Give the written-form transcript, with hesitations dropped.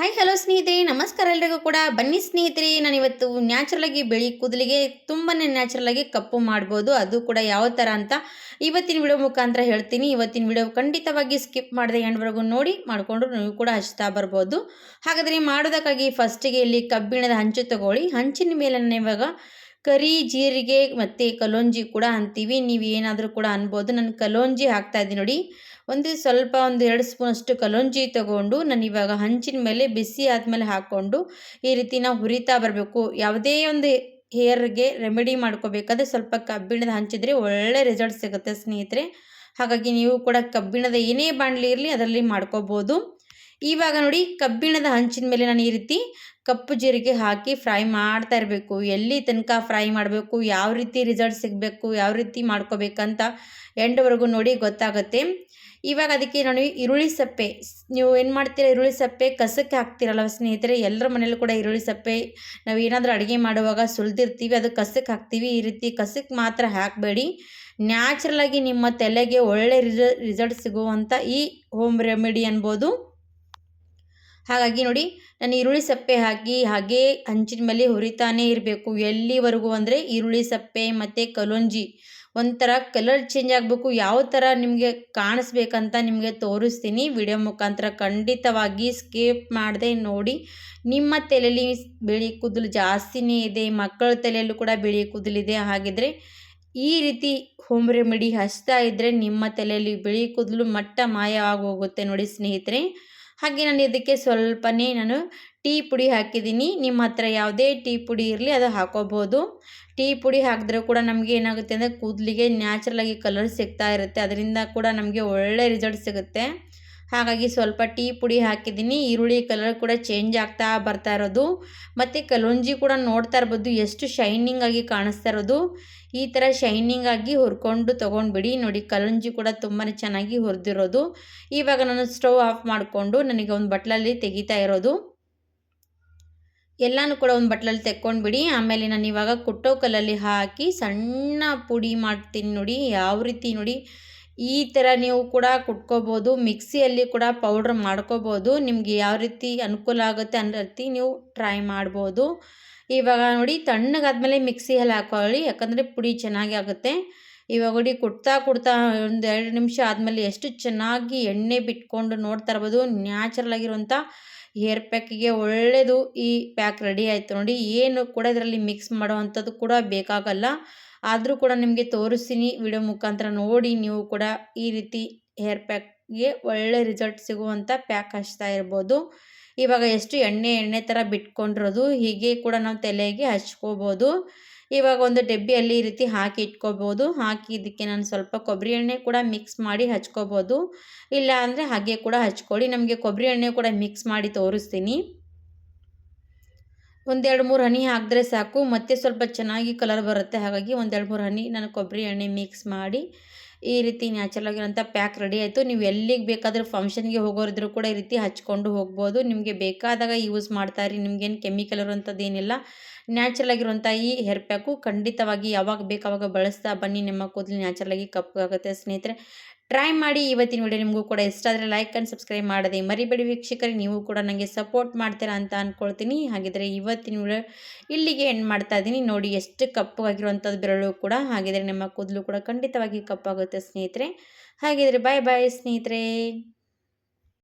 Hi hello ಸ್ನೇಹಿತರೆ, ನಮಸ್ಕಾರ ಎಲ್ರಿಗೂ ಕೂಡ. ಬನ್ನಿ ಸ್ನೇಹಿತರೆ, ನಾನಿವತ್ತು ನ್ಯಾಚುರಲ್ ಆಗಿ ಬಿಳಿ ಕೂದಲಿಗೆ ತುಂಬಾ ನ್ಯಾಚುರಲ್ ಆಗಿ ಕಪ್ಪು ಮಾಡ್ಬೋದು, ಅದು ಕೂಡ ಯಾವ ಥರ ಅಂತ ಇವತ್ತಿನ ವಿಡಿಯೋ ಮುಖಾಂತರ ಹೇಳ್ತೀನಿ. ಇವತ್ತಿನ ವಿಡಿಯೋ ಖಂಡಿತವಾಗಿ ಸ್ಕಿಪ್ ಮಾಡದೆ ಎಂಡ್ವರೆಗೂ ನೋಡಿ ಮಾಡಿಕೊಂಡು ನೀವು ಕೂಡ ಹಚ್ತಾ ಬರ್ಬೋದು. ಹಾಗಾದರೆ ಮಾಡೋದಕ್ಕಾಗಿ ಫಸ್ಟಿಗೆ ಇಲ್ಲಿ ಕಬ್ಬಿಣದ ಹಂಚು ತಗೊಳ್ಳಿ. ಹಂಚಿನ ಮೇಲೆ ನಾನು ಇವಾಗ ಕರಿ ಜೀರಿಗೆ ಮತ್ತು ಕಲೋಂಜಿ ಕೂಡ ಅಂತೀವಿ, ನೀವು ಏನಾದರೂ ಕೂಡ ಅನ್ಬೋದು. ನಾನು ಕಲೋಂಜಿ ಹಾಕ್ತಾ ಇದ್ದೀನಿ ನೋಡಿ. ಸ್ವಲ್ಪ ಒಂದು 2 ಸ್ಪೂನಷ್ಟು ಕಲೋಂಜಿ ತೊಗೊಂಡು ನಾನು ಇವಾಗ ಹಂಚಿನ ಮೇಲೆ ಬಿಸಿ ಆದಮೇಲೆ ಹಾಕ್ಕೊಂಡು ಈ ರೀತಿ ನಾವು ಹುರಿತಾ ಬರಬೇಕು. ಯಾವುದೇ ಒಂದು ಹೇರ್ಗೆ ರೆಮಿಡಿ ಮಾಡ್ಕೋಬೇಕಾದ್ರೆ ಸ್ವಲ್ಪ ಕಬ್ಬಿಣದ ಹಂಚಿದ್ರೆ ಒಳ್ಳೆ ರಿಸಲ್ಟ್ ಸಿಗುತ್ತೆ ಸ್ನೇಹಿತರೆ. ಹಾಗಾಗಿ ನೀವು ಕೂಡ ಕಬ್ಬಿಣದ ಏನೇ ಬಾಣಲಿ ಇರಲಿ ಅದರಲ್ಲಿ ಮಾಡ್ಕೋಬೋದು. ಇವಾಗ ನೋಡಿ, ಕಬ್ಬಿಣದ ಹಂಚಿನ ಮೇಲೆ ನಾನು ಈ ರೀತಿ ಕಪ್ಪು ಜೀರಿಗೆ ಹಾಕಿ ಫ್ರೈ ಮಾಡ್ತಾ ಇರಬೇಕು. ಎಲ್ಲಿ ತನಕ ಫ್ರೈ ಮಾಡಬೇಕು, ಯಾವ ರೀತಿ ರಿಸಲ್ಟ್ ಸಿಗಬೇಕು, ಯಾವ ರೀತಿ ಮಾಡ್ಕೋಬೇಕಂತ ಎಂಡ್ವರೆಗೂ ನೋಡಿ ಗೊತ್ತಾಗುತ್ತೆ. ಇವಾಗ ಅದಕ್ಕೆ ನಾನು ಈರುಳ್ಳಿ ಸಪ್ಪೆ, ನೀವು ಏನು ಮಾಡ್ತೀರಾ, ಈರುಳ್ಳಿ ಸಪ್ಪೆ ಕಸಕ್ಕೆ ಹಾಕ್ತೀರಲ್ಲ ಸ್ನೇಹಿತರೆ, ಎಲ್ಲರ ಮನೇಲೂ ಕೂಡ ಈರುಳ್ಳಿ ಸಪ್ಪೆ ನಾವು ಏನಾದರೂ ಅಡುಗೆ ಮಾಡುವಾಗ ಸುಲಿದಿರ್ತೀವಿ, ಅದು ಕಸಕ್ಕೆ ಹಾಕ್ತೀವಿ. ಈ ರೀತಿ ಕಸಕ್ಕೆ ಮಾತ್ರ ಹಾಕಬೇಡಿ. ನ್ಯಾಚುರಲಾಗಿ ನಿಮ್ಮ ತಲೆಗೆ ಒಳ್ಳೆ ರಿಸಲ್ಟ್ ಸಿಗುವಂಥ ಈ ಹೋಮ್ ರೆಮಿಡಿ ಅನ್ಬೋದು. ಹಾಗಾಗಿ ನೋಡಿ, ನಾನು ಈರುಳ್ಳಿ ಸಪ್ಪೆ ಹಾಕಿ ಹಾಗೇ ಹಂಚಿನ ಮೇಲೆ ಹುರಿತಾನೇ ಇರಬೇಕು. ಎಲ್ಲಿವರೆಗೂ ಅಂದರೆ ಈರುಳ್ಳಿ ಸಪ್ಪೆ ಮತ್ತು ಕಲೋಂಜಿ ಒಂಥರ ಕಲರ್ ಚೇಂಜ್ ಆಗಬೇಕು. ಯಾವ ಥರ ನಿಮಗೆ ಕಾಣಿಸ್ಬೇಕಂತ ನಿಮಗೆ ತೋರಿಸ್ತೀನಿ ವಿಡಿಯೋ ಮುಖಾಂತರ. ಖಂಡಿತವಾಗಿ ಸ್ಕಿಪ್ ಮಾಡದೆ ನೋಡಿ. ನಿಮ್ಮ ತಲೆಯಲ್ಲಿ ಬಿಳಿ ಕೂದಲು ಜಾಸ್ತಿನೇ ಇದೆ, ಮಕ್ಕಳ ತಲೆಯಲ್ಲೂ ಕೂಡ ಬಿಳಿ ಕೂದಲಿದೆ, ಹಾಗಿದ್ರೆ ಈ ರೀತಿ ಹೋಮ್ ರೆಮಿಡಿ ಹಚ್ತಾ ಇದ್ದರೆ ನಿಮ್ಮ ತಲೆಯಲ್ಲಿ ಬಿಳಿ ಕೂದಲು ಮಟ್ಟ ಮಾಯವಾಗಿ ಹೋಗುತ್ತೆ ನೋಡಿ ಸ್ನೇಹಿತರೆ. ಹಾಗೆ ನಾನು ಇದಕ್ಕೆ ಸ್ವಲ್ಪನೇ ಟೀ ಪುಡಿ ಹಾಕಿದ್ದೀನಿ. ನಿಮ್ಮ ಹತ್ರ ಯಾವುದೇ ಟೀ ಪುಡಿ ಇರಲಿ ಅದು ಹಾಕೋಬೋದು. ಟೀ ಪುಡಿ ಹಾಕಿದ್ರೆ ಕೂಡ ನಮಗೆ ಏನಾಗುತ್ತೆ ಅಂದರೆ ಕೂದಲಿಗೆ ನ್ಯಾಚುರಲಾಗಿ ಕಲರ್ ಸಿಗ್ತಾ ಇರುತ್ತೆ, ಅದರಿಂದ ಕೂಡ ನಮಗೆ ಒಳ್ಳೆ ರಿಸಲ್ಟ್ ಸಿಗುತ್ತೆ. ಹಾಗಾಗಿ ಸ್ವಲ್ಪ ಟೀ ಪುಡಿ ಹಾಕಿದ್ದೀನಿ. ಈರುಳ್ಳಿ ಕಲರ್ ಕೂಡ ಚೇಂಜ್ ಆಗ್ತಾ ಬರ್ತಾ ಇರೋದು, ಮತ್ತು ಕಲೋಂಜಿ ಕೂಡ ನೋಡ್ತಾ ಇರ್ಬೋದು ಎಷ್ಟು ಶೈನಿಂಗ್ ಆಗಿ ಕಾಣಿಸ್ತಾ ಇರೋದು. ಈ ಥರ ಶೈನಿಂಗ್ ಆಗಿ ಹುರ್ಕೊಂಡು ತೊಗೊಂಡ್ಬಿಡಿ. ನೋಡಿ, ಕಲೋಂಜಿ ಕೂಡ ತುಂಬಾ ಚೆನ್ನಾಗಿ ಹುರಿದಿರೋದು. ಇವಾಗ ನಾನು ಸ್ಟವ್ ಆಫ್ ಮಾಡಿಕೊಂಡು ನನಗೆ ಒಂದು ಬಟ್ಲಲ್ಲಿ ತೆಗಿತಾ ಇರೋದು. ಎಲ್ಲನೂ ಕೂಡ ಒಂದು ಬಟ್ಲಲ್ಲಿ ತೆಕ್ಕೊಂಡ್ಬಿಡಿ. ಆಮೇಲೆ ನಾನು ಇವಾಗ ಕುಟ್ಟೋ ಕಲ್ಲಲ್ಲಿ ಹಾಕಿ ಸಣ್ಣ ಪುಡಿ ಮಾಡ್ತೀನಿ ನೋಡಿ. ಯಾವ ರೀತಿ ನೋಡಿ, ಈ ಥರ ನೀವು ಕೂಡ ಕುಟ್ಕೋಬೋದು. ಮಿಕ್ಸಿಯಲ್ಲಿ ಕೂಡ ಪೌಡ್ರ್ ಮಾಡ್ಕೋಬೋದು. ನಿಮಗೆ ಯಾವ ರೀತಿ ಅನುಕೂಲ ಆಗುತ್ತೆ ಅನ್ನೋ ರೀತಿ ನೀವು ಟ್ರೈ ಮಾಡ್ಬೋದು. ಇವಾಗ ನೋಡಿ, ತಣ್ಣಗಾದ್ಮೇಲೆ ಮಿಕ್ಸಿಯಲ್ಲಿ ಹಾಕೊಳ್ಳಿ, ಯಾಕಂದರೆ ಪುಡಿ ಚೆನ್ನಾಗಿ ಆಗುತ್ತೆ. ಇವಾಗ ನೋಡಿ, ಕುಟ್ತಾ ಒಂದು 2 ನಿಮಿಷ ಆದಮೇಲೆ ಎಷ್ಟು ಚೆನ್ನಾಗಿ ಎಣ್ಣೆ ಬಿಟ್ಕೊಂಡು ನೋಡ್ತಾ ಇರ್ಬೋದು. ನ್ಯಾಚುರಲ್ ಆಗಿರುವಂಥ ಹೇರ್ ಪ್ಯಾಕಿಗೆ ಒಳ್ಳೆಯದು ಈ ಪ್ಯಾಕ್ ರೆಡಿ ಆಯಿತು ನೋಡಿ. ಏನು ಕೂಡ ಇದರಲ್ಲಿ ಮಿಕ್ಸ್ ಮಾಡೋವಂಥದ್ದು ಕೂಡ ಬೇಕಾಗಲ್ಲ. ಆದರೂ ಕೂಡ ನಿಮಗೆ ತೋರಿಸ್ತೀನಿ ವಿಡಿಯೋ ಮುಖಾಂತರ, ನೋಡಿ ನೀವು ಕೂಡ ಈ ರೀತಿ ಹೇರ್ ಪ್ಯಾಕ್ಗೆ ಒಳ್ಳೆ ರಿಸಲ್ಟ್ ಸಿಗುವಂಥ ಪ್ಯಾಕ್ ಹಚ್ತಾ ಇರ್ಬೋದು. ಇವಾಗ ಎಷ್ಟು ಎಣ್ಣೆ ಥರ ಬಿಟ್ಕೊಂಡಿರೋದು, ಹೀಗೆ ಕೂಡ ನಾವು ತಲೆಗೆ ಹಚ್ಕೋಬೋದು. ಇವಾಗ ಒಂದು ಡಬ್ಬಿಯಲ್ಲಿ ಈ ರೀತಿ ಹಾಕಿ ಇಟ್ಕೋಬೋದು. ಹಾಕಿ ಇದಕ್ಕೆ ನಾನು ಸ್ವಲ್ಪ ಕೊಬ್ಬರಿ ಎಣ್ಣೆ ಕೂಡ ಮಿಕ್ಸ್ ಮಾಡಿ ಹಚ್ಕೋಬೋದು, ಇಲ್ಲ ಅಂದರೆ ಹಾಗೆ ಕೂಡ ಹಚ್ಕೊಳ್ಳಿ. ನಮಗೆ ಕೊಬ್ಬರಿ ಎಣ್ಣೆ ಕೂಡ ಮಿಕ್ಸ್ ಮಾಡಿ ತೋರಿಸ್ತೀನಿ. 1-2-3 ಹನಿ ಹಾಕಿದ್ರೆ ಸಾಕು, ಮತ್ತೆ ಸ್ವಲ್ಪ ಚೆನ್ನಾಗಿ ಕಲರ್ ಬರುತ್ತೆ. ಹಾಗಾಗಿ 1-2-3 ಹನಿ ನಾನು ಕೊಬ್ಬರಿ ಎಣ್ಣೆ ಮಿಕ್ಸ್ ಮಾಡಿ ಈ ರೀತಿ ನ್ಯಾಚುರಲ್ ಆಗಿರೋಂಥ ಪ್ಯಾಕ್ ರೆಡಿ ಆಯಿತು. ನೀವು ಎಲ್ಲಿಗೆ ಬೇಕಾದರೂ ಫಂಕ್ಷನ್ಗೆ ಹೋಗೋರಿದ್ರು ಕೂಡ ಈ ರೀತಿ ಹಚ್ಕೊಂಡು ಹೋಗ್ಬೋದು. ನಿಮಗೆ ಬೇಕಾದಾಗ ಯೂಸ್ ಮಾಡ್ತಾಯಿರಿ, ನಿಮಗೇನು ಕೆಮಿಕಲ್ ಇರುವಂಥದ್ದು ಏನಿಲ್ಲ. ನ್ಯಾಚುರಲ್ ಆಗಿರುವಂಥ ಈ ಹೇರ್ ಪ್ಯಾಕು ಖಂಡಿತವಾಗಿ ಯಾವಾಗ ಬೇಕಾವಾಗ ಬಳಸ್ತಾ ಬನ್ನಿ, ನಿಮ್ಮ ಕೂದಲು ನ್ಯಾಚುರಲಾಗಿ ಕಪ್ಪಗಾಗುತ್ತೆ ಸ್ನೇಹಿತರೆ. ಟ್ರೈ ಮಾಡಿ. ಇವತ್ತಿನ ವಿಡಿಯೋ ನಿಮಗೂ ಕೂಡ ಇಷ್ಟ ಆದರೆ ಲೈಕ್ ಆ್ಯಂಡ್ ಸಬ್ಸ್ಕ್ರೈಬ್ ಮಾಡದೆ ಮರಿಬೇಡಿ ವೀಕ್ಷಕರೇ. ನೀವು ಕೂಡ ನನಗೆ ಸಪೋರ್ಟ್ ಮಾಡ್ತೀರಾ ಅಂತ ಅಂದ್ಕೊಳ್ತೀನಿ. ಹಾಗಿದ್ರೆ ಇವತ್ತಿನ ವಿಡಿಯೋ ಇಲ್ಲಿಗೆ ಎಂಡ್ ಮಾಡ್ತಾ ಇದ್ದೀನಿ. ನೋಡಿ ಎಷ್ಟು ಕಪ್ಪಗಾಗಿರುವಂಥದ್ದು ಬೆರಳು ಕೂಡ. ಹಾಗಿದ್ರೆ ನಿಮ್ಮ ಕೂದಲು ಕೂಡ ಖಂಡಿತವಾಗಿ ಕಪ್ಪಾಗುತ್ತೆ ಸ್ನೇಹಿತರೆ. ಹಾಗಿದ್ರೆ ಬಾಯ್ ಬಾಯ್ ಸ್ನೇಹಿತರೆ.